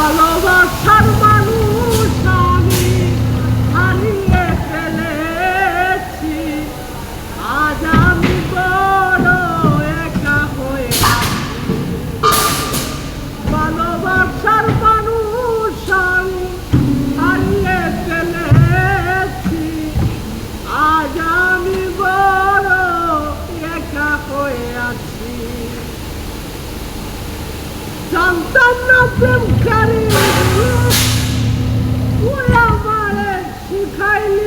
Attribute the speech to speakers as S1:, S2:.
S1: ভালোবাসার মানুষ আমি হারিয়ে ফেলেছি, আজ আমি বড় একা হয়ে আছি। ভালোবাসার মানুষ আমি হারিয়ে ফেলেছি, আজ আমি বড় একা হয়ে আছি। জানতাম না প্রেম কারি, তুই আমারে শিখাইলি